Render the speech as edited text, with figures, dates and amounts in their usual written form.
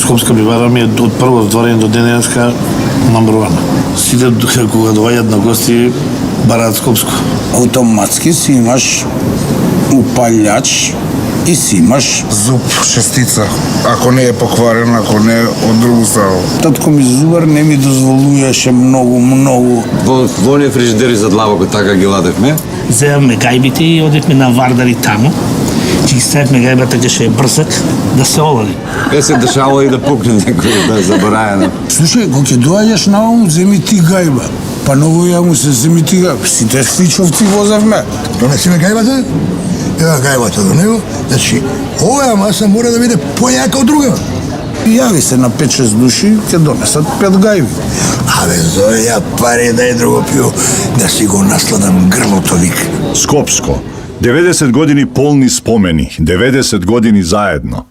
Скопска бивара ми е од прво отворење до денеска номер 1. Сите кога доаѓаат на гости бараат скопско. Автоматски си имаш упалјач и си имаш Зуб шестица, ако не е покварен, ако не е од другу страна. Татко ми зубар не ми дозволуваше многу. Во оние фрижидери за длабоко така ги ладевме. Земавме гајбите и одевме на Вардари таму. Че ги ставивме гајбата кај ше е брзак да се олади. Се дешало и да пукне некој да забораено. Слушај, кога ќе доаѓаш на ум, земи ти гајба. Па ново ја му се земи ти гајба. Сите сличовци возевме. Донесиме гајбата, ева гајбата до него, значи, оваа маса мора да биде појака од друга. Јави се на 5-6 души, ќе донесат 5 гајби. Абе, зој ја пари да и друго пио, да си го насладам грлото вик. Скопско. 90 години полни спомени, 90 години заедно.